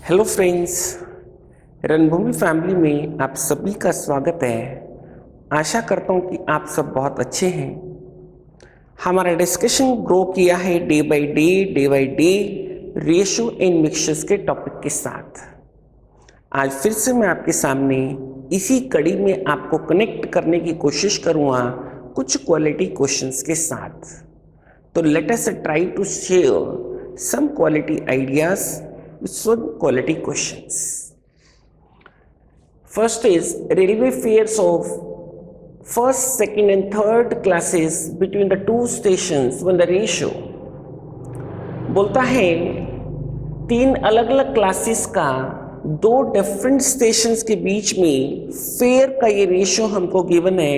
Hello friends, रणभूमि family में आप सभी का स्वागत है। आशा करता हूँ कि आप सब बहुत अच्छे हैं। हमारा डिस्कशन ग्रो किया है day by day ratio and mixtures के टॉपिक के साथ। आज फिर से मैं आपके सामने इसी कड़ी में आपको कनेक्ट करने की कोशिश करूँगा कुछ क्वालिटी क्वेश्चंस के साथ। तो let us try to share some quality ideas with some quality questions. First is railway fares of first, second and third classes between the two stations when the ratio बोलता है तीन अलग अलग classes का दो डिफरेंट स्टेशंस के बीच में fair का ये रेशियो हमको गिवन है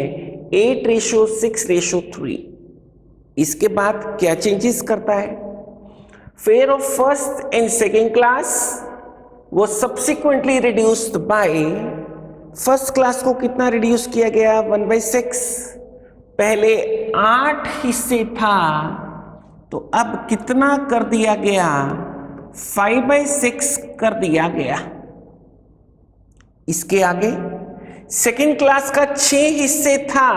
8:6:3। इसके बाद क्या चेंजेस करता है? Fare of first and second class वो subsequently reduced by first class को कितना रिड्यूस किया गया 1/6। पहले 8 हिस्से था तो अब कितना कर दिया गया 5/6 कर दिया गया। इसके आगे सेकेंड क्लास का 6 हिस्से था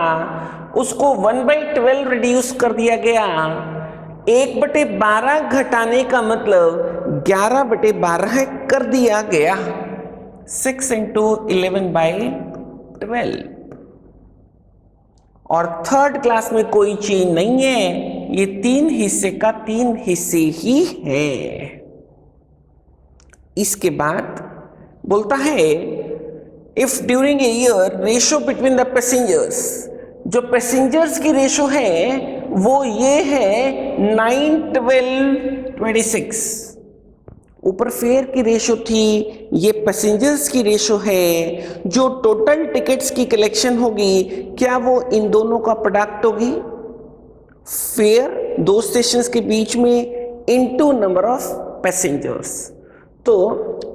उसको 1/12 रिड्यूस कर दिया गया। 1/12 घटाने का मतलब 11/12 कर दिया गया। 6 × 11/12। और थर्ड क्लास में कोई चेंज नहीं है, ये 3 हिस्से का 3 हिस्से ही है। इसके बाद बोलता है if during a year ratio between the passengers, जो पैसेंजर्स की रेशो है वो ये है 9:12:26। ऊपर फेयर की रेशो थी, ये पैसेंजर्स की रेशो है। जो टोटल टिकट्स की कलेक्शन होगी क्या वो इन दोनों का प्रोडक्ट होगी? फेयर दो स्टेशंस के बीच में इनटू नंबर ऑफ पैसेंजर्स। तो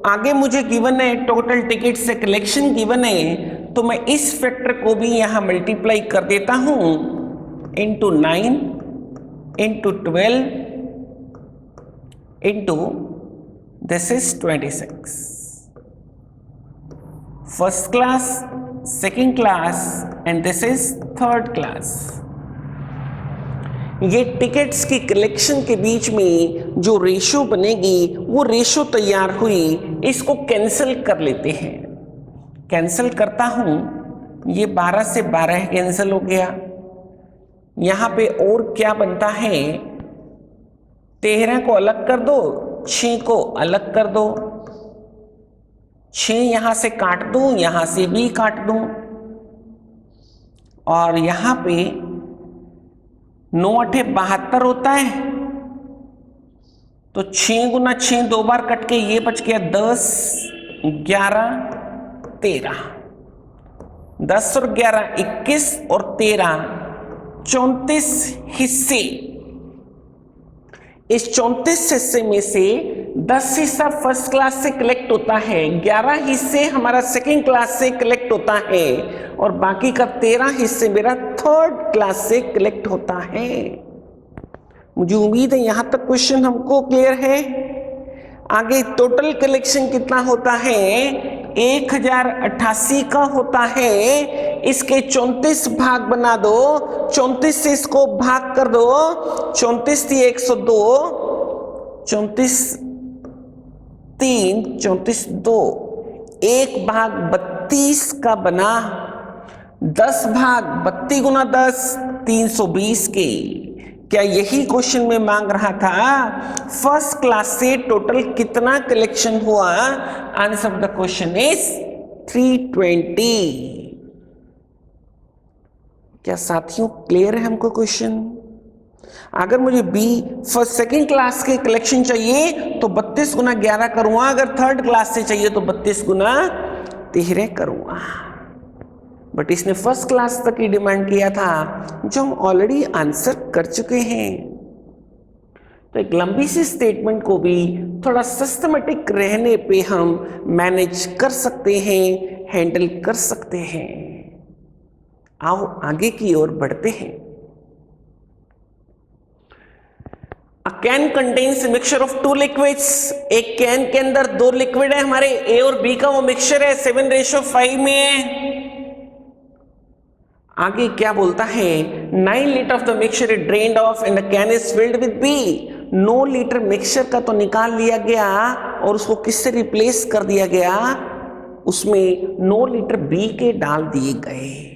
आगे मुझे गिवन है टोटल टिकट से कलेक्शन गिवन है, तो मैं इस फैक्टर को भी यहां मल्टीप्लाई कर देता हूं into 9 into 12 into this is 26। First class, second class and this is third class. ये टिकट्स की कलेक्शन के बीच में जो रेशो बनेगी वो रेशो तैयार हुई, इसको कैंसिल कर लेते हैं। कैंसिल करता हूं, ये 12 से 12 कैंसिल हो गया। यहां पे और क्या बनता है 13 को अलग कर दो, 6 को अलग कर दो, 6 यहां से काट दूं, यहां से भी काट दूं, और यहां पे 9×8 = 72 होता है। तो 6 × 6 2 बार कट के ये बच गया 10, 11, 13। 10 और 11 21 और 13 34 हिस्से। इस 34 हिस्से में से 10 हिस्सा फर्स्ट क्लास से कलेक्ट होता है, 11 हिस्से हमारा सेकेंड क्लास से कलेक्ट होता है, और बाकी का 13 हिस्से मेरा थर्ड क्लास से कलेक्ट होता है। मुझे उम्मीद है यहां तक क्वेश्चन हमको क्लियर है। आगे टोटल कलेक्शन कितना होता है 1088 का होता है। इसके 34 भाग बना दो, 34 से इसको भाग कर दो, 34 थी 102, 34 3, 34 2, 1 भाग 32 का बना, 10 भाग 32 × 10 320 के। क्या यही क्वेश्चन में मांग रहा था फर्स्ट क्लास से टोटल कितना कलेक्शन हुआ? Answer of the question is 320। क्या साथियों क्लियर है हमको क्वेश्चन? अगर मुझे बी फर्स्ट सेकेंड क्लास के कलेक्शन चाहिए तो 32 × 11 करूंगा, अगर थर्ड क्लास से चाहिए तो 32 × 13 करूंगा। बट इसने फर्स्ट क्लास तक ही डिमांड किया था, जो हम ऑलरेडी आंसर कर चुके हैं। तो एक लंबी सी स्टेटमेंट को भी थोड़ा सिस्टमेटिक रहने पे हम मैनेज कर सकते हैं, हैंडल कर सकते हैं। आओ आगे की ओर बढ़ते हैं। A can contains mixture of two liquids, एक कैन के अंदर दो लिक्विड है हमारे ए और बी का, वो मिक्सचर है 7:5 में है। आगे क्या बोलता है, 9 litre of the mixture is drained off and the can is filled with B. 9 litre mixture का तो निकाल लिया गया और उसको किससे रिप्लेस कर दिया गया, उसमें 9 लीटर बी के डाल दिए गए।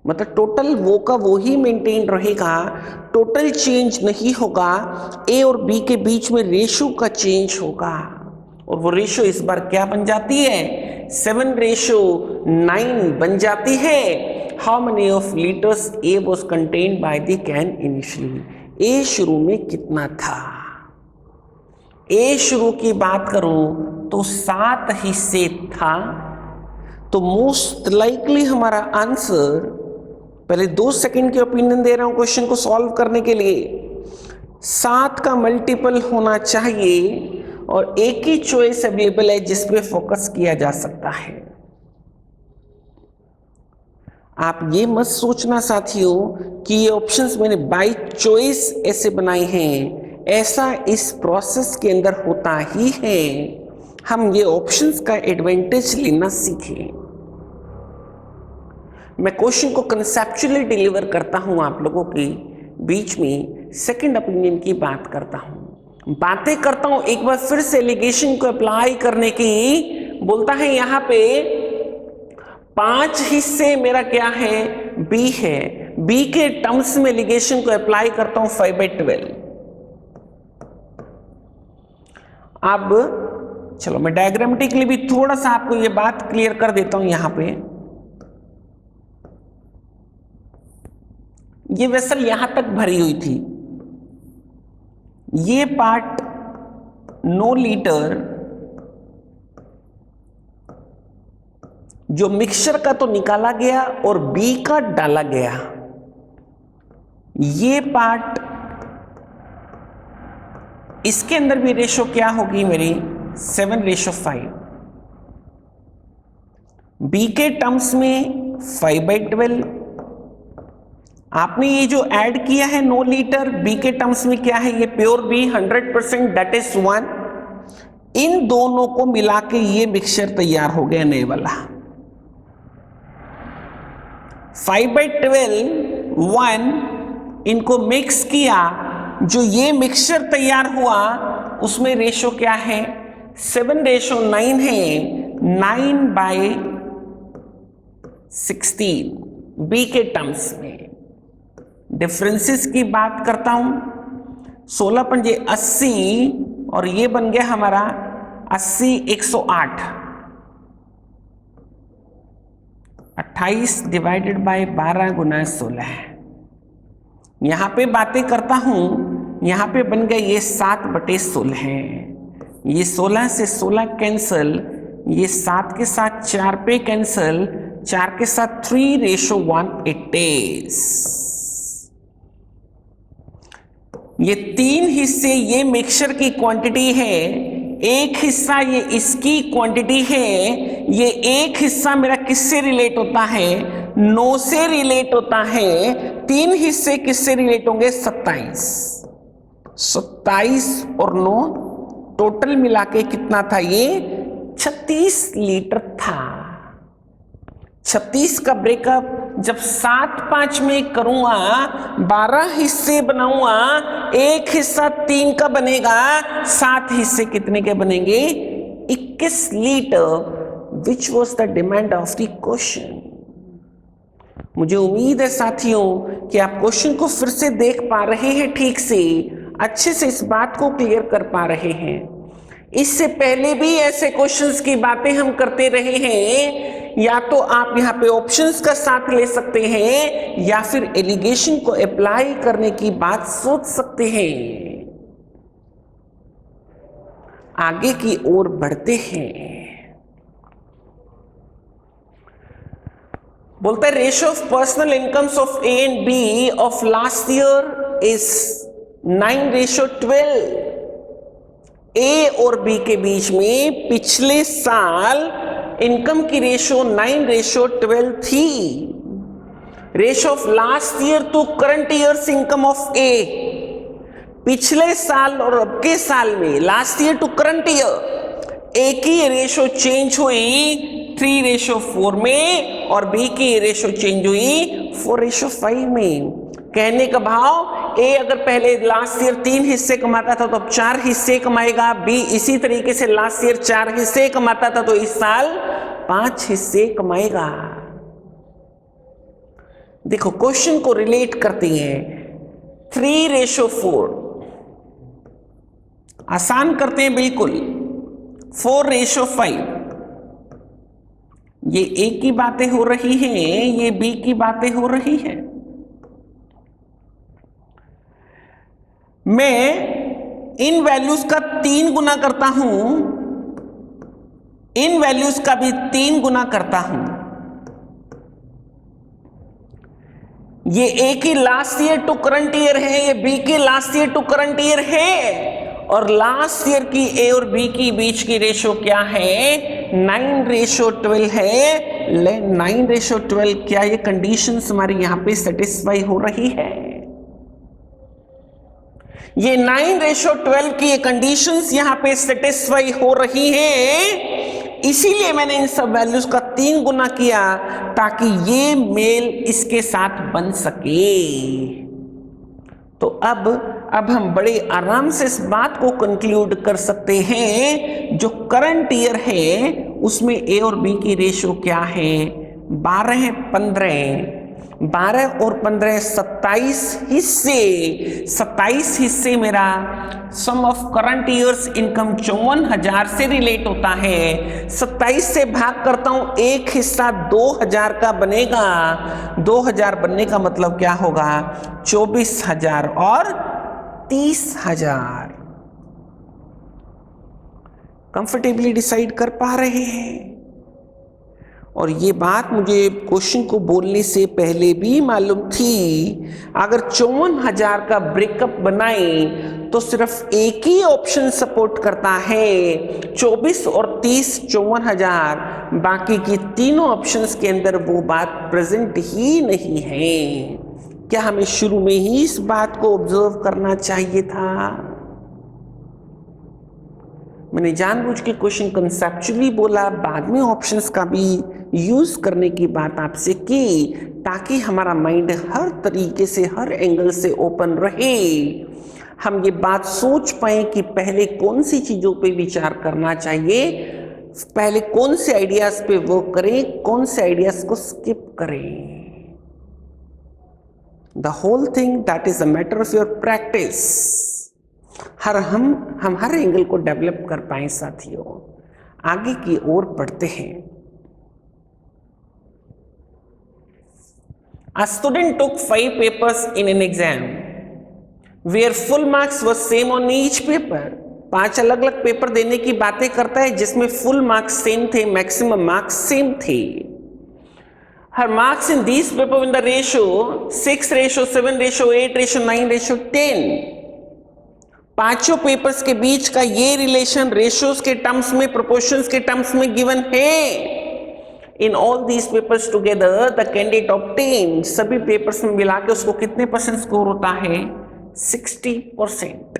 मतलब टोटल वो का वो ही मेंटेन रहेगा, टोटल चेंज नहीं होगा, ए और बी के बीच में रेशो का चेंज होगा। और वो रेशो इस बार क्या बन जाती है, 7:9 बन जाती है। How many of liters A was contained by the can initially, A शुरू में कितना था। ए शुरू की बात करूं तो 7 हिस्से था, तो मोस्ट लाइकली हमारा आंसर, पहले 2 सेकंड की ओपिनियन दे रहा हूं क्वेश्चन को सॉल्व करने के लिए, 7 का मल्टीपल होना चाहिए और एक ही चॉइस अवेलेबल है जिस पे फोकस किया जा सकता है। आप ये मत सोचना साथियों कि ये ऑप्शंस मैंने बाय चॉइस ऐसे बनाए हैं, ऐसा इस प्रोसेस के अंदर होता ही है। हम ये ऑप्शंस का एडवांटेज लेना सीखें। मैं क्वेश्चन को कंसेप्चुअली डिलीवर करता हूं आप लोगों के बीच में, सेकंड ओपिनियन की बात करता हूं, बातें करता हूं, एक बार फिर से एलिगेशन को अप्लाई करने की बोलता है। यहां पे 5 हिस्से मेरा क्या है, बी है, बी के टर्म्स में एलिगेशन को अप्लाई करता हूं 5/12। अब चलो मैं डायग्रामेटिकली भी थोड़ा सा आपको ये बात क्लियर कर देता हूं। यहां पे ये वेसल यहां तक भरी हुई थी, ये पार्ट 9 लीटर जो मिक्सचर का तो निकाला गया और बी का डाला गया, ये पार्ट, इसके अंदर भी रेशो क्या होगी मेरी 7:5, बी के टर्म्स में 5/12। आपने ये जो ऐड किया है 9 लीटर, बी के टर्म्स में क्या है, ये प्योर बी 100%, दैट इज 1। इन दोनों को मिला के ये मिक्सचर तैयार हो गया नए वाला। 5/12 1, इनको मिक्स किया, जो ये मिक्सचर तैयार हुआ उसमें रेशो क्या है, 7:9 है, 9/16 बी के टर्म्स में। डिफरेंसेस की बात करता हूं, 16 पंजे 80 और ये बन गया हमारा 80 108, 28 डिवाइडेड बाय 12 गुना 16। यहां पे बातें करता हूं, यहां पे बन गया ये 7/16 है, ये 16 से 16 कैंसल, ये 7 के साथ 4 पे कैंसल, 4 के साथ 3:1 इट इज। ये 3 हिस्से ये मिक्सचर की क्वांटिटी है, एक हिस्सा ये इसकी क्वांटिटी है। ये एक हिस्सा मेरा किससे रिलेट होता है, 9 से रिलेट होता है। 3 हिस्से किससे रिलेट होंगे, 27। 27 और 9 टोटल मिला के कितना था, ये 36 लीटर था। 36 का ब्रेकअप जब 7-5 में करूंगा, 12 हिस्से बनाऊंगा, एक हिस्सा 3 का बनेगा, 7 हिस्से कितने के बनेंगे, 21 litre, which was the demand of the question. मुझे उम्मीद है साथियों कि आप क्वेश्चन को फिर से देख पा रहे हैं, ठीक से अच्छे से इस बात को क्लियर कर पा रहे हैं। इससे पहले भी ऐसे क्वेश्चंस की बातें हम करते रहे हैं, या तो आप यहाँ पे ऑप्शंस का साथ ले सकते हैं या फिर एलिगेशन को अप्लाई करने की बात सोच सकते हैं। आगे की ओर बढ़ते हैं। बोलता है ratio of personal incomes of A and B of last year is 9:12। A और बी के बीच में पिछले साल इनकम की रेशो 9:12 थी। Ratio of last year to current years income of A, पिछले साल और अब के साल में, last year to current year, A की रेशो चेंज हुई 3:4 में और बी की रेशो चेंज हुई 4:5 में। कहने का भाव, ए अगर पहले लास्ट ईयर 3 हिस्से कमाता था तो अब 4 हिस्से कमाएगा, बी इसी तरीके से लास्ट ईयर 4 हिस्से कमाता था तो इस साल 5 हिस्से कमाएगा। देखो क्वेश्चन को रिलेट करते हैं, 3:4 आसान करते हैं बिल्कुल, 4:5, ये ए की बातें हो रही हैं, ये बी की बातें हो रही हैं। मैं इन वैल्यूज का 3 गुना करता हूं, इन वैल्यूज का भी 3 गुना करता हूं। ये ए की last year to current year है, ये बी की last year to current year है, और लास्ट ईयर की ए और बी की बीच की रेशो क्या है, 9:12 है। 9:12, क्या ये कंडीशंस हमारी यहां पे सेटिस्फाई हो रही है? ये 9:12 की ये कंडीशंस यहां पे सेटिस्फाई हो रही हैं, इसीलिए मैंने इन सब वैल्यूज का 3 गुना किया ताकि ये मेल इसके साथ बन सके। तो अब हम बड़े आराम से इस बात को कंक्लूड कर सकते हैं, जो करंट ईयर है उसमें ए और बी की रेशो क्या है, 12 15, 12 और 15 27 हिस्से, 27 हिस्से मेरा सम ऑफ करंट ईयर्स इनकम 54,000 से रिलेट होता है। 27 से भाग करता हूं, एक हिस्सा 2,000 का बनेगा, 2,000 बनने का मतलब क्या होगा, 24,000 और 30,000। कंफर्टेबली डिसाइड कर पा रहे हैं? और ये बात मुझे क्वेश्चन को बोलने से पहले भी मालूम थी। अगर 54,000 का ब्रेकअप बनाए तो सिर्फ एक ही ऑप्शन सपोर्ट करता है, 24 और 30 54,000, बाकी की तीनों ऑप्शंस के अंदर वो बात प्रेजेंट ही नहीं है। क्या हमें शुरू में ही इस बात को ऑब्जर्व करना चाहिए था? मैंने जानबूझ के क्वेश्चन कंसेप्चुअली बोला, बाद में ऑप्शंस का भी यूज करने की बात आपसे की, ताकि हमारा माइंड हर तरीके से, हर एंगल से ओपन रहे। हम ये बात सोच पाए कि पहले कौन सी चीजों पे विचार करना चाहिए, पहले कौन से आइडियाज पे वर्क करें, कौन से आइडियाज को स्किप करें। The whole thing that is a matter of your practice. हम हर एंगल को डेवलप कर पाए साथियों। आगे की ओर बढ़ते हैं। A student took 5 papers in an exam where full marks were same on each paper. 5 अलग अलग पेपर देने की बातें करता है जिसमें फुल मार्क्स सेम थे, मैक्सिमम मार्क्स सेम थे। Her marks in these papers in the ratio 6:7:8:9:10। पांचों पेपर्स के बीच का ये रिलेशन रेशियोज के टर्म्स में, प्रोपोर्शंस के टर्म्स में गिवन है। In all these papers together the candidate obtain, सभी पेपर्स में मिला के उसको कितने परसेंट स्कोर होता है, 60%।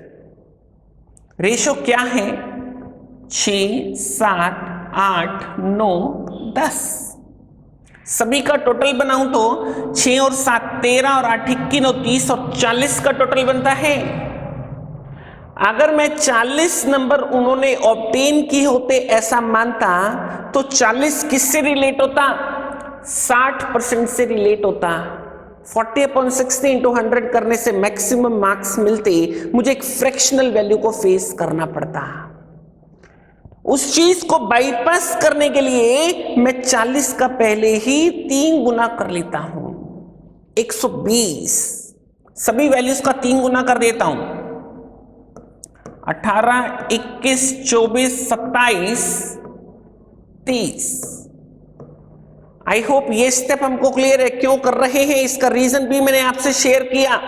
रेशियो क्या है, 6, 7, 8, 9, 10। सभी का टोटल बनाऊं तो 6 और 7 13 और 8 21 और 30 और 40 का टोटल बनता है। अगर मैं 40 नंबर उन्होंने ऑब्टेन किए होते ऐसा मानता तो 40 किससे रिलेट होता, 60% से रिलेट होता। 40/60 इंटू 100 करने से मैक्सिमम मार्क्स मिलते, मुझे एक फ्रैक्शनल वैल्यू को फेस करना पड़ता। उस चीज को बाईपास करने के लिए मैं 40 का पहले ही 3 गुना कर लेता हूं, 120। सभी वैल्यूज का 3 गुना कर देता हूं, 18, 21, 24, 27, 30। आई होप ये स्टेप हमको क्लियर है। क्यों कर रहे हैं इसका रीजन भी मैंने आपसे शेयर किया।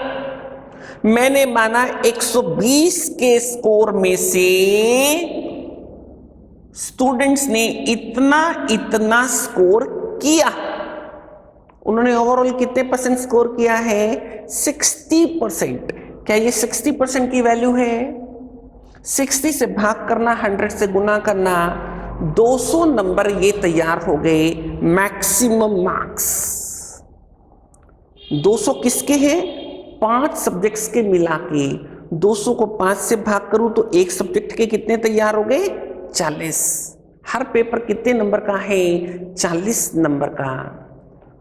मैंने माना 120 के स्कोर में से स्टूडेंट्स ने इतना स्कोर किया। उन्होंने ओवरऑल कितने परसेंट स्कोर किया है, 60%। क्या ये 60% की वैल्यू है? 60 से भाग करना, 100 से गुना करना, 200 नंबर ये तैयार हो गए मैक्सिमम मार्क्स। 200 किसके हैं? 5 सब्जेक्ट्स के मिला के 200 को 5 से भाग करूं तो एक सब्जेक्ट के कितने तैयार हो गए? 40। हर पेपर कितने नंबर का है? 40 नंबर का।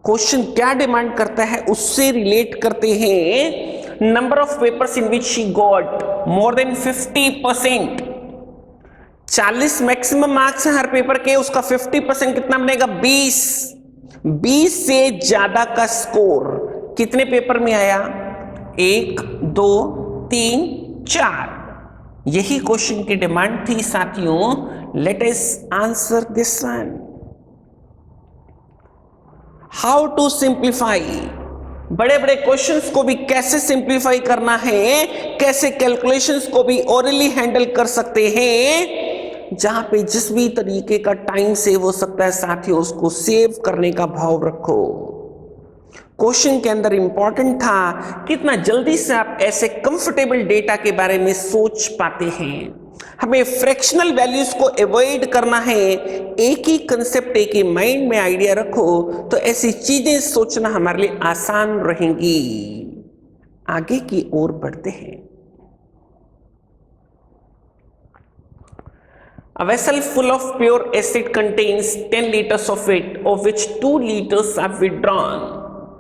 क्वेश्चन क्या डिमांड करता है उससे रिलेट करते हैं। Number of papers in which she got more than 50%। 40 maximum marks है हर पेपर के, उसका 50% कितना बनेगा? 20। 20 से ज्यादा का स्कोर कितने पेपर में आया? 1, 2, 3, 4। यही क्वेश्चन की डिमांड थी साथियों। Let us answer this one. How to simplify. बड़े बड़े क्वेश्चंस को भी कैसे सिंप्लीफाई करना है, कैसे कैलकुलेशंस को भी ओरली हैंडल कर सकते हैं, जहां पे जिस भी तरीके का टाइम सेव हो सकता है साथियों उसको सेव करने का भाव रखो। क्वेश्चन के अंदर इंपॉर्टेंट था कितना जल्दी से आप ऐसे कंफर्टेबल डेटा के बारे में सोच पाते हैं। हमें फ्रैक्शनल वैल्यूज को अवॉइड करना है। एक ही कंसेप्ट, एक ही माइंड में आइडिया रखो तो ऐसी चीजें सोचना हमारे लिए आसान रहेंगी। आगे की ओर बढ़ते हैं। A vessel full of pure acid contains 10 liters of it, of which 2 liters are withdrawn.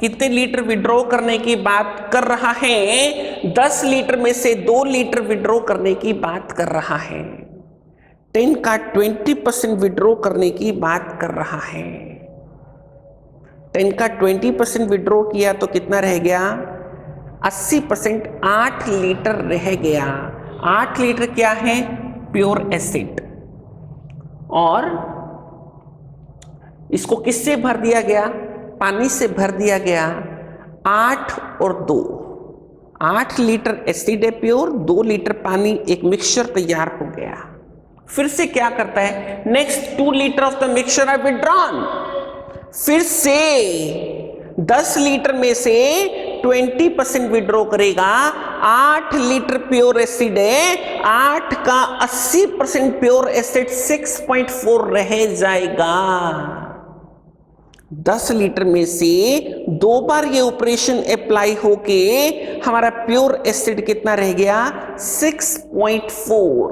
कितने लीटर विड्रॉ करने की बात कर रहा है? 10 लीटर में से 2 लीटर विड्रॉ करने की बात कर रहा है। 10 का 20% विड्रॉ करने की बात कर रहा है। 10 का 20% विड्रॉ किया तो कितना रह गया? 80%, 8 लीटर रह गया। 8 लीटर क्या है? Pure acid. और इसको किससे भर दिया गया? पानी से भर दिया गया। 8 और 2, 8 लीटर एसिड है प्योर, 2 लीटर पानी, एक मिक्सचर तैयार हो गया। फिर से क्या करता है? Next 2 litre of the mixture are withdrawn. फिर से 10 लीटर में से 20% विड्रॉ करेगा। 8 लीटर प्योर एसिड है, 8 का 80% प्योर एसिड 6.4 रह जाएगा। 10 लीटर में से 2 बार ये ऑपरेशन अप्लाई होके हमारा प्योर एसिड कितना रह गया? 6.4।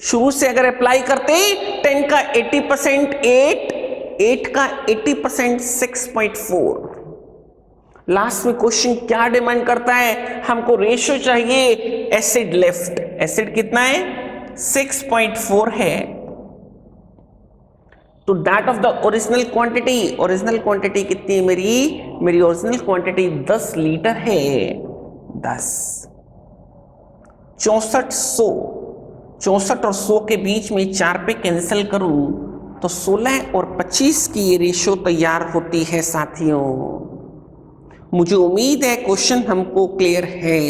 शुरू से अगर अप्लाई करते 10 का 80% 8 का 80% 6.4। लास्ट में क्वेश्चन क्या डिमांड करता है? हमको रेशियो चाहिए एसिड लेफ्ट। एसिड कितना है? 6.4 है। तो that of the original quantity. Original quantity कितनी है मेरी ओरिजिनल क्वांटिटी 10 लीटर है। 10 6400, 64 और 100 के बीच में 4 पे कैंसिल करूं तो 16 और 25 की ये रेशियो तैयार होती है साथियों। मुझे उम्मीद है क्वेश्चन हमको क्लियर है।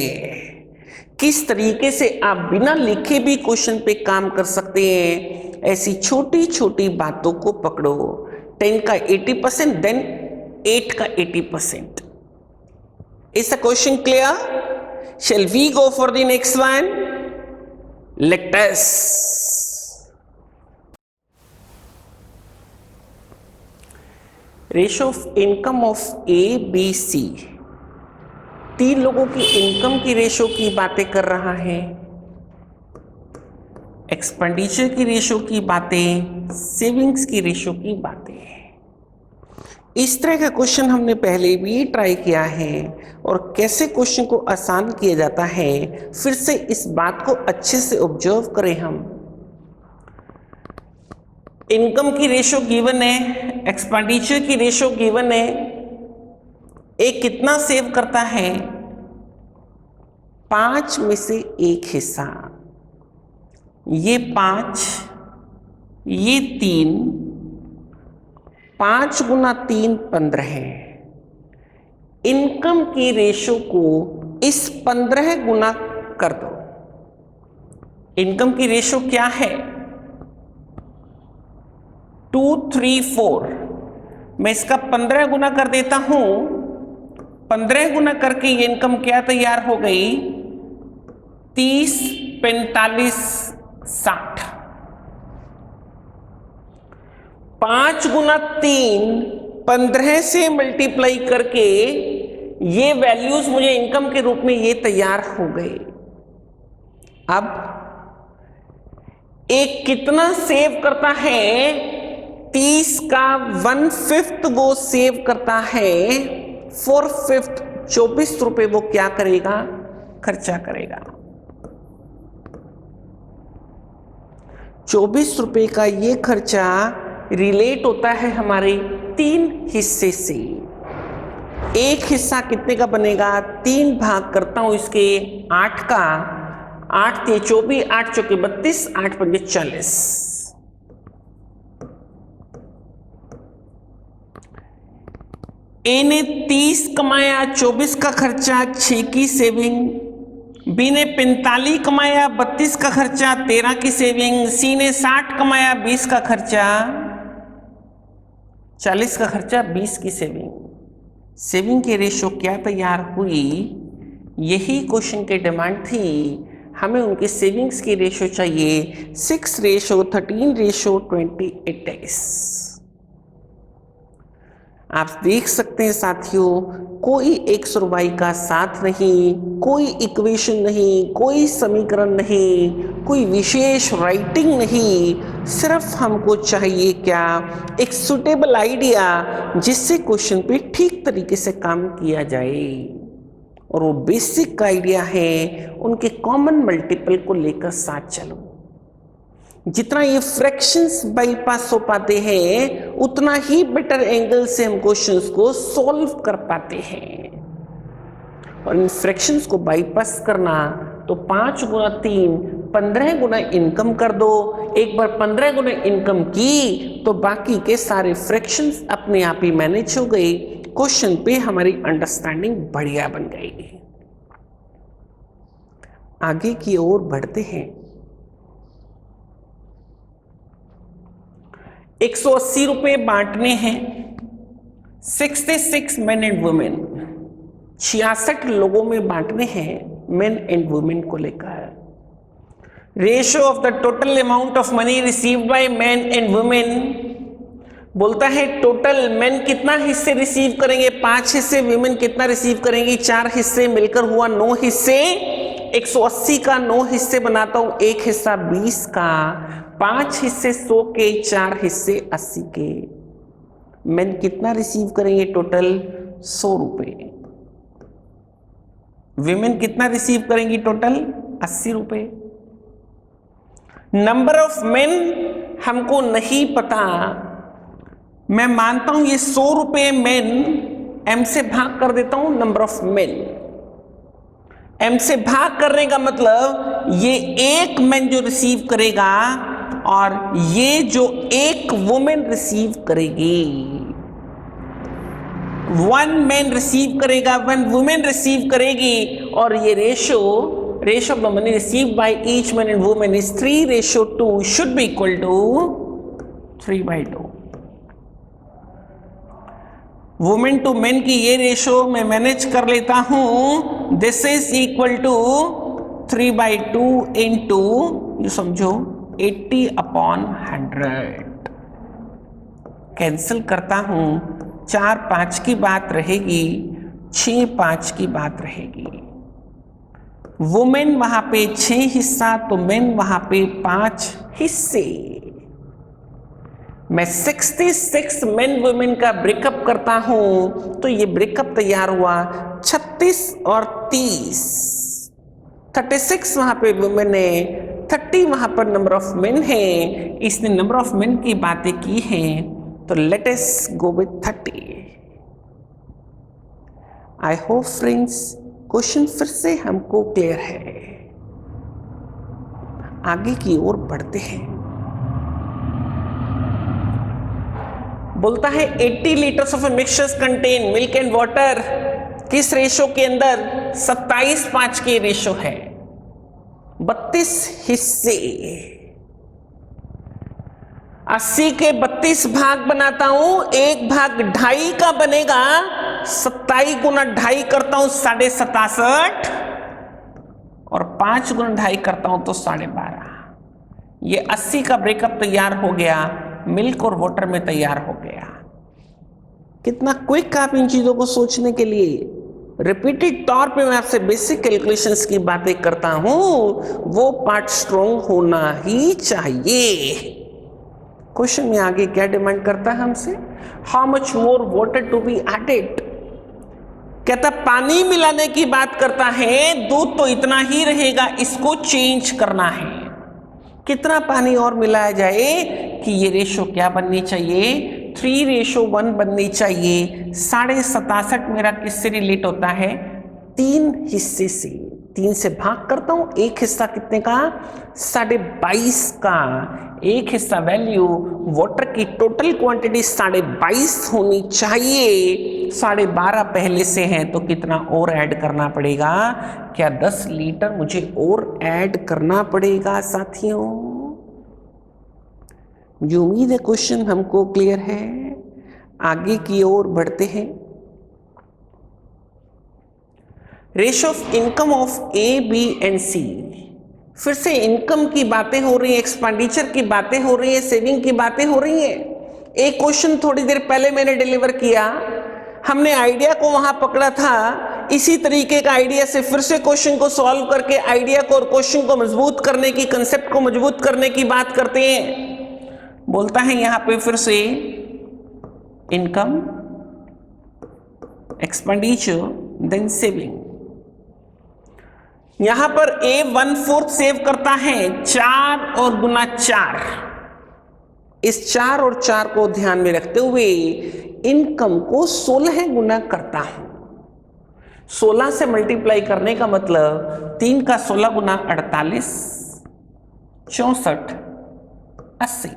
किस तरीके से आप बिना लिखे भी क्वेश्चन पे काम कर सकते हैं, ऐसी छोटी छोटी बातों को पकड़ो। 10 का 80%, देन 8 का 80%। Is the question clear? Shall we go for the next one? Let us. Ratio of income of A B C. 3 लोगों की इनकम की रेशियो की बातें कर रहा है, एक्सपेंडिचर की रेशियो की बातें, सेविंग्स की रेशियो की बातें। इस तरह का क्वेश्चन हमने पहले भी ट्राई किया है और कैसे क्वेश्चन को आसान किया जाता है फिर से इस बात को अच्छे से ऑब्जर्व करें हम। इनकम की रेशियो गिवन है, एक्सपेंडिचर की रेशियो गिवन है। एक कितना सेव करता है? 5 में से 1 हिस्सा। ये 5, ये 3, 5 गुना 3 15 है। इनकम की रेशियो को इस 15 गुना कर दो। इनकम की रेशियो क्या है? 2, 3, 4। मैं इसका 15 गुना कर देता हूं। 15 गुना करके ये इनकम क्या तैयार हो गई? 30, 45, 60। 5 गुना 3, 15 से मल्टीप्लाई करके ये वैल्यूज मुझे इनकम के रूप में ये तैयार हो गए। अब एक कितना सेव करता है? 30 का 1/5 वो सेव करता है, 4/5 24 रुपए वो क्या करेगा? खर्चा करेगा। 24 रुपए का ये खर्चा रिलेट होता है हमारे 3 हिस्से से। एक हिस्सा कितने का बनेगा? 3 भाग करता हूं इसके 8 का, 8 × 24, 8 × 32, 8 × 5 = 40। ए ने 30 कमाया, 24 का खर्चा, 6 की सेविंग। बी ने 45 कमाया, 32 का खर्चा, 13 की सेविंग। सी ने 60 कमाया, 20 का खर्चा, 40 का खर्चा, 20 की सेविंग। सेविंग की रेशो क्या तैयार हुई? यही क्वेश्चन की डिमांड थी। हमें उनकी सेविंग्स की रेशो चाहिए 6:13:28। आप देख सकते हैं साथियों, कोई एक्स और वाई का साथ नहीं, कोई इक्वेशन नहीं, कोई समीकरण नहीं, कोई विशेष राइटिंग नहीं, सिर्फ हमको चाहिए क्या? एक सुटेबल आइडिया जिससे क्वेश्चन पे ठीक तरीके से काम किया जाए। और वो बेसिक आइडिया है उनके कॉमन मल्टीपल को लेकर साथ चलो। जितना ये फ्रैक्शंस बाईपास हो पाते हैं उतना ही बेटर एंगल से हम क्वेश्चंस को सॉल्व कर पाते हैं। और इन फ्रैक्शंस को बाईपास करना तो 5 गुना 3, 15 गुना इनकम कर दो। एक बार 15 गुना इनकम की तो बाकी के सारे फ्रैक्शंस अपने आप ही मैनेज हो गए। क्वेश्चन पे हमारी अंडरस्टैंडिंग बढ़िया बन गई। आगे की ओर बढ़ते हैं। 180 रुपए बांटने हैं 66 मेन एंड वुमेन, 66 लोगों में बांटने हैं मेन एंड वुमेन को लेकर। Ratio of the total amount of money received bye main and women बोलता है टोटल मेन कितना हिस्से रिसीव करेंगे? 5 हिस्से। वुमेन कितना रिसीव करेंगी? 4 हिस्से। मिलकर हुआ 9 हिस्से। 180 का 9 हिस्से बनाता हूं, एक हिस्सा 20 का, 5 हिस्से 100 के, 4 हिस्से 80 के। मेन कितना रिसीव करेंगे टोटल? 100 रुपए। विमेन कितना रिसीव करेंगी टोटल? 80 रुपए। नंबर ऑफ मेन हमको नहीं पता, मैं मानता हूं ये 100 रुपए मेन, एम से भाग कर देता हूं नंबर ऑफ मेन। एम से भाग करने का मतलब ये एक मैन जो रिसीव करेगा और ये जो एक वुमेन रिसीव करेगी। 1 मैन रिसीव करेगा, 1 वुमेन रिसीव करेगी, और ये ratio of the money received by each man and women is 3:2 should be equal to 3/2। Women to men की ये रेशो मैं मैनेज कर लेता हूं। This is equal to 3/2 into, ये समझो 80/100। कैंसिल करता हूं, 4 5 की बात रहेगी, 6 5 की बात रहेगी। वुमेन वहां पे 6 हिस्सा तो मेन वहां पे 5 हिस्से। मैं 66 मेन वुमेन का ब्रेकअप करता हूं तो ये ब्रेकअप तैयार हुआ 36 और 30। 36 वहां पे वुमेन है, 30 वहां पर नंबर ऑफ मेन है। इसने नंबर ऑफ मेन की बातें की हैं तो let us go with 30। I hope friends question फिर से हमको क्लियर है। आगे की ओर बढ़ते हैं। बोलता है 80 litres of mixtures contain milk and water. किस रेशो के अंदर? 27:5 की रेशो है। 32 हिस्से, 80 के 32 भाग बनाता हूं, एक भाग 2.5 का बनेगा। 27 गुना 2.5 करता हूं 67.5, और 5 गुना 2.5 करता हूं तो 12.5। ये 80 का ब्रेकअप तैयार हो गया, मिल्क और वाटर में तैयार हो गया। कितना क्विक आप इन चीजों को सोचने के लिए। रिपीटेड तौर पे मैं आपसे बेसिक कैलकुलेशंस की बातें करता हूं, वो पार्ट स्ट्रॉन्ग होना ही चाहिए। क्वेश्चन में आगे क्या डिमांड करता है हमसे, how much more water to be added. कहता पानी मिलाने की बात करता है, दूध तो इतना ही रहेगा, इसको चेंज करना है। कितना पानी और मिलाया जाए कि ये रेशो क्या बननी चाहिए, 3:1 बननी चाहिए। 67.5 मेरा किससे रिलेट होता है, 3 हिस्से से। 3 से भाग करता हूं, एक हिस्सा कितने का, 22.5 का। एक हिस्सा वैल्यू वाटर की टोटल क्वांटिटी 22.5 होनी चाहिए, 12.5 पहले से है तो कितना और ऐड करना पड़ेगा, क्या 10 लीटर मुझे और ऐड करना पड़ेगा साथियों। मुझे उम्मीद है क्वेश्चन हमको क्लियर है। आगे की ओर बढ़ते हैं। Ratio of income of A, B and C. फिर से इनकम की बातें हो रही है, एक्सपेंडिचर की बातें हो रही है, सेविंग की बातें हो रही है। एक क्वेश्चन थोड़ी देर पहले मैंने डिलीवर किया, हमने आइडिया को वहां पकड़ा था, इसी तरीके का आइडिया से फिर से क्वेश्चन को सॉल्व करके आइडिया को और क्वेश्चन को मजबूत करने की, कंसेप्ट को मजबूत करने की बात करते हैं। बोलता है यहां पे फिर से इनकम, एक्सपेंडिचर, देन सेविंग। यहां पर ए 1/4 सेव करता है, 4 और गुना 4। इस 4 और 4 को ध्यान में रखते हुए इनकम को 16 गुना करता हूं। 16 से मल्टीप्लाई करने का मतलब 3 का 16 गुना 48, 64, 80।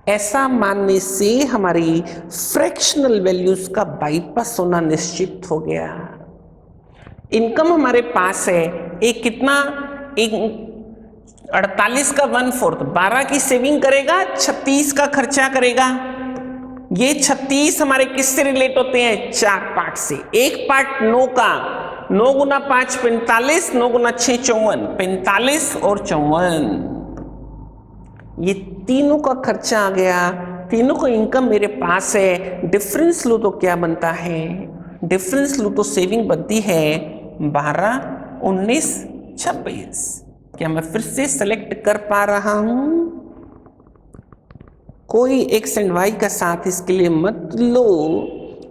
ऐसा मानने से हमारी फ्रैक्शनल वैल्यूज का बाईपास होना निश्चित हो गया। इनकम हमारे पास है, एक कितना, एक 48 का 1/4, 12 की सेविंग करेगा, 36 का खर्चा करेगा। ये 36 हमारे किससे रिलेट होते हैं, 4 पार्ट से। एक पार्ट 9 का, 9 गुना 5 45, 9 गुना 6 54, 45 और 54। ये तीनों का खर्चा आ गया, तीनों का इनकम मेरे पास है। डिफरेंस लो तो क्या बनता है, डिफरेंस लो तो सेविंग बनती है 12, 19, 26। क्या मैं फिर से सेलेक्ट कर पा रहा हूं? कोई एक्स एंड वाई का साथ इसके लिए मत लो,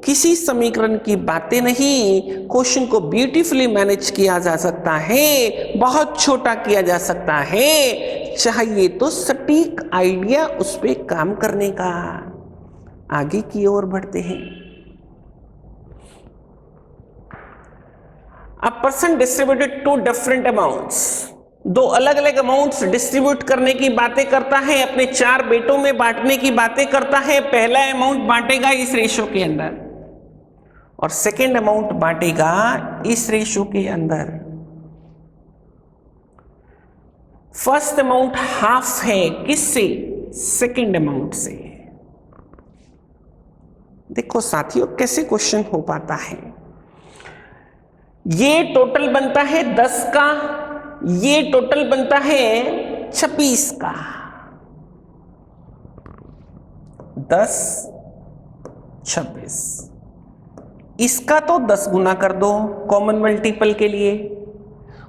किसी समीकरण की बातें नहीं। क्वेश्चन को ब्यूटीफुली मैनेज किया जा सकता है, बहुत छोटा किया जा सकता है, चाहिए तो सटीक आइडिया उस पर काम करने का। आगे की ओर बढ़ते हैं। A person distributed 2 different amounts, 2 अलग अलग अमाउंट्स डिस्ट्रीब्यूट करने की बातें करता है, अपने 4 बेटों में बांटने की बातें करता है। पहला अमाउंट बांटेगा इस रेशो के अंदर और सेकेंड अमाउंट बांटेगा इस रेशो के अंदर। फर्स्ट अमाउंट हाफ है, किससे, सेकेंड अमाउंट से। देखो साथियों कैसे क्वेश्चन हो पाता है। ये टोटल बनता है 10 का, ये टोटल बनता है 26 का। 10, 26, इसका तो 10 गुना कर दो कॉमन मल्टीपल के लिए,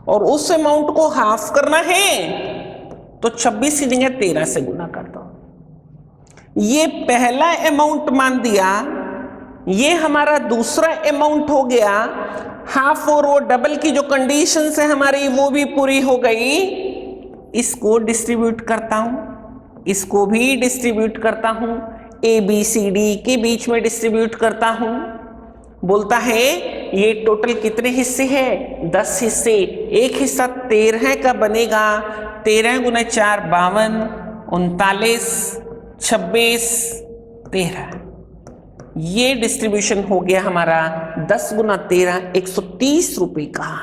और उस अमाउंट को हाफ करना है तो 26 की जगह 13 से गुना कर दो। ये पहला अमाउंट मान दिया, ये हमारा दूसरा अमाउंट हो गया। हाफ और वो डबल की जो कंडीशंस है हमारी वो भी पूरी हो गई। इसको डिस्ट्रीब्यूट करता हूं, इसको भी डिस्ट्रीब्यूट करता हूं, ए बी सी डी के बीच में डिस्ट्रीब्यूट करता हूं। बोलता है ये टोटल कितने हिस्से हैं, 10 हिस्से। एक हिस्सा 13 का बनेगा, 13 गुना 4 52, 39, 26, 13। ये डिस्ट्रीब्यूशन हो गया हमारा 10 गुना 13, 130 रुपए का।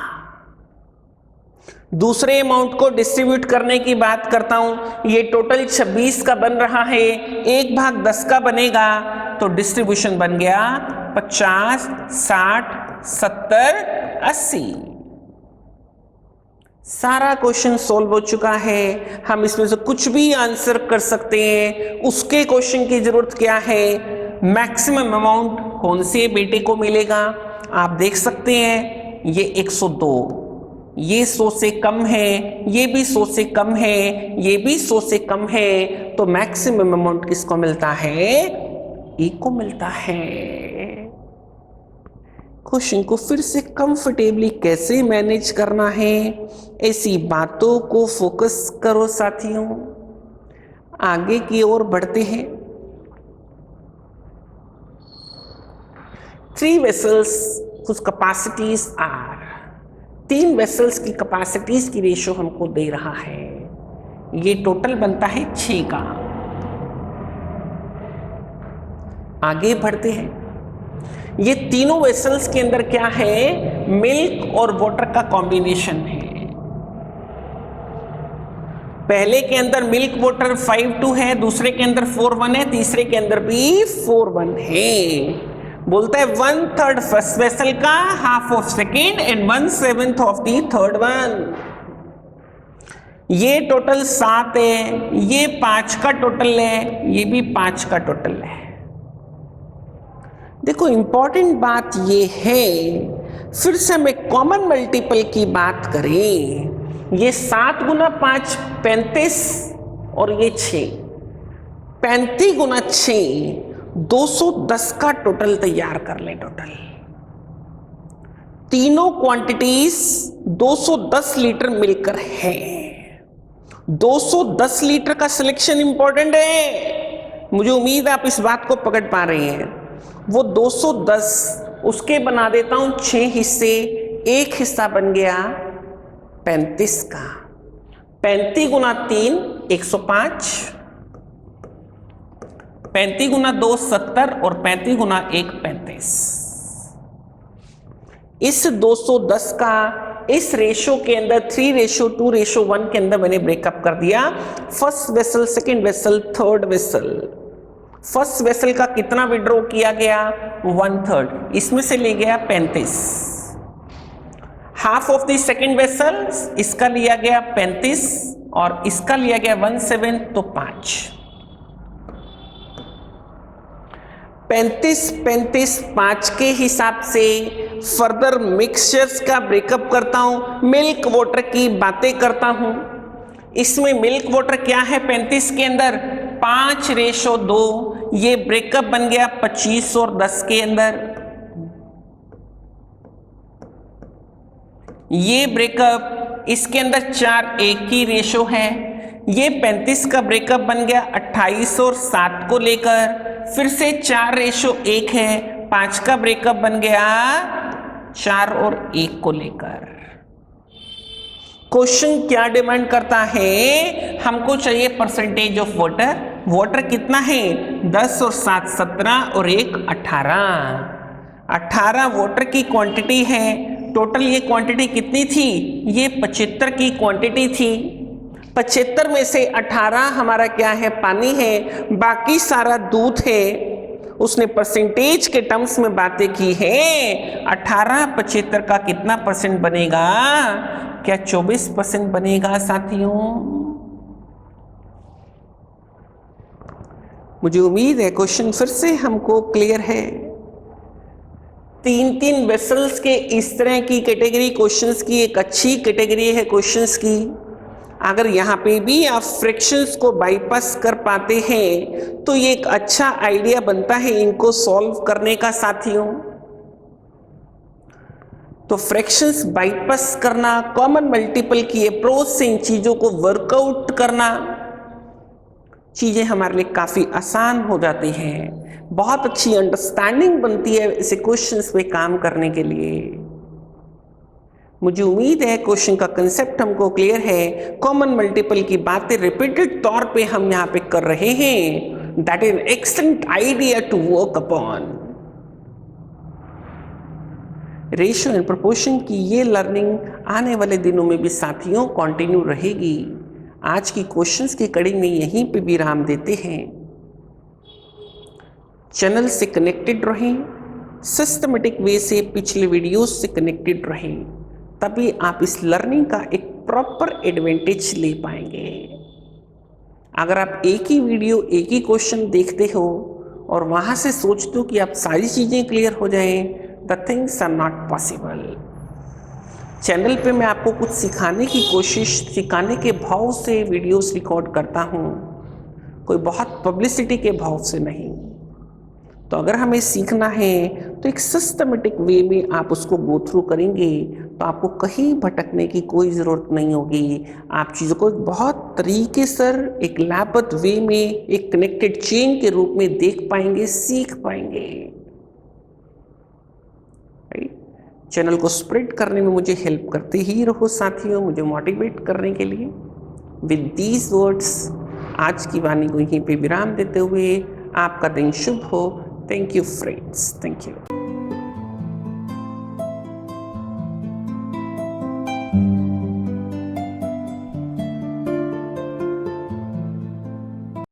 दूसरे अमाउंट को डिस्ट्रीब्यूट करने की बात करता हूं, ये टोटल 26 का बन रहा है, 1/10 का बनेगा, तो डिस्ट्रीब्यूशन बन गया 50, 60, 70, 80। सारा क्वेश्चन सॉल्व हो चुका है, हम इसमें से कुछ भी आंसर कर सकते हैं। उसके क्वेश्चन की जरूरत क्या है, मैक्सिमम अमाउंट कौन से बेटे को मिलेगा। आप देख सकते हैं ये 102, ये 100 से कम है, ये भी 100 से कम है, ये भी 100 से कम है, तो मैक्सिमम अमाउंट किसको मिलता है, ए को मिलता है। क्वेश्चन को फिर से कंफर्टेबली कैसे मैनेज करना है, ऐसी बातों को फोकस करो साथियों। आगे की ओर बढ़ते हैं। 3 vessels whose capacities are, 3 vessels की कैपेसिटीज की रेशियो हमको दे रहा है, ये टोटल बनता है 6 का। आगे बढ़ते हैं। ये तीनों वेसल्स के अंदर क्या है, मिल्क और वाटर का कॉम्बिनेशन है। पहले के अंदर मिल्क वाटर 5:2 है, दूसरे के अंदर 4:1 है, तीसरे के अंदर भी 4:1 है। बोलता है 1/3 फर्स्ट वेसल का, half of second and 1/7 of the third one. ये टोटल 7 है, ये 5 का टोटल है, ये भी 5 का टोटल है। देखो इंपॉर्टेंट बात ये है, फिर से हम एक कॉमन मल्टीपल की बात करें। ये 7 गुना 5 35 और ये 6, 35 गुना 6 210 का टोटल तैयार कर ले। टोटल तीनों क्वांटिटीज 210 लीटर मिलकर है। 210 लीटर का सिलेक्शन इंपॉर्टेंट है, मुझे उम्मीद है आप इस बात को पकड़ पा रहे हैं। वो 210 उसके बना देता हूं 6 हिस्से, एक हिस्सा बन गया 35 का। 35 गुना 3 105, 35 गुना 2 70 और 35 गुना 1 35। इस 210 का इस रेशो के अंदर 3:2:1 के अंदर मैंने ब्रेकअप कर दिया। First vessel, second vessel, third vessel. First vessel का कितना विड्रॉ किया गया, 1/3, इसमें से ले गया 35। Half of the second vessel, इसका लिया गया 35 और इसका लिया गया 1/7, तो 5। 35 5 के हिसाब से फर्दर मिक्सचर्स का ब्रेकअप करता हूं, मिल्क वाटर की बातें करता हूं। इसमें मिल्क वाटर क्या है 35 के अंदर, 5:2, ये ब्रेकअप बन गया 25 और 10 के अंदर। ये ब्रेकअप इसके अंदर 4:1 की रेशो है। ये 35 का ब्रेकअप बन गया 28 और 7 को लेकर, फिर से 4:1 है। 5 का ब्रेकअप बन गया 4 और 1 को लेकर। क्वेश्चन क्या डिमांड करता है, हमको चाहिए परसेंटेज ऑफ वाटर। वाटर कितना है, 10 और 7 17 और 1 18। 18 वाटर की क्वांटिटी है। टोटल ये क्वांटिटी कितनी थी, ये 75 की क्वांटिटी थी। 75 में से 18 हमारा क्या है, पानी है, बाकी सारा दूध है। उसने परसेंटेज के टर्म्स में बातें की है। 18 75 का कितना परसेंट बनेगा, क्या 24% बनेगा साथियों। मुझे उम्मीद है क्वेश्चन फिर से हमको क्लियर है। 3 वेसल्स के इस तरह की कैटेगरी क्वेश्चंस की एक अच्छी कैटेगरी है क्वेश्चंस की। अगर यहाँ पे भी आप फ्रैक्शंस को बाईपास कर पाते हैं तो ये एक अच्छा आइडिया बनता है इनको सॉल्व करने का साथियों। तो फ्रैक्शंस बाईपास करना, कॉमन मल्टीपल की अप्रोच से इन चीज़ों को वर्कआउट करना, चीज़ें हमारे लिए काफ़ी आसान हो जाती हैं। बहुत अच्छी अंडरस्टैंडिंग बनती है ऐसे क्वेश्चंस पे काम करने के लिए। मुझे उम्मीद है क्वेश्चन का कंसेप्ट हमको क्लियर है। कॉमन मल्टीपल की बातें रिपीटेड तौर पे हम यहाँ पे कर रहे हैं। That is excellent idea to work upon. Ratio and proportion की ये लर्निंग आने वाले दिनों में भी साथियों कंटिन्यू रहेगी। आज की क्वेश्चंस की कड़ी में यहीं पे विराम देते हैं। चैनल से कनेक्टेड रहें, सिस्टमेटिक वे से पिछले वीडियोस से कनेक्टेड रहें, तभी आप इस लर्निंग का एक प्रॉपर एडवांटेज ले पाएंगे। अगर आप एक ही वीडियो एक ही क्वेश्चन देखते हो और वहाँ से सोचते हो कि आप सारी चीज़ें क्लियर हो जाएं, the things are not possible. Channel पे मैं आपको कुछ सिखाने की कोशिश, सिखाने के भाव से वीडियोस रिकॉर्ड करता हूँ, कोई बहुत पब्लिसिटी के भाव से नहीं। तो अगर हमें सीखना है तो एक सिस्टमेटिक वे में आप उसको गो थ्रू करेंगे तो आपको कहीं भटकने की कोई ज़रूरत नहीं होगी। आप चीज़ों को बहुत तरीके से एक लयबद्ध वे में, एक कनेक्टेड चेन के रूप में देख पाएंगे, सीख पाएंगे। चैनल को स्प्रेड करने में मुझे हेल्प करते ही रहो साथियों, मुझे मोटिवेट करने के लिए। विद दीज वर्ड्स आज की वाणी को यहीं पे विराम देते हुए आपका दिन शुभ हो। Thank you friends, thank you.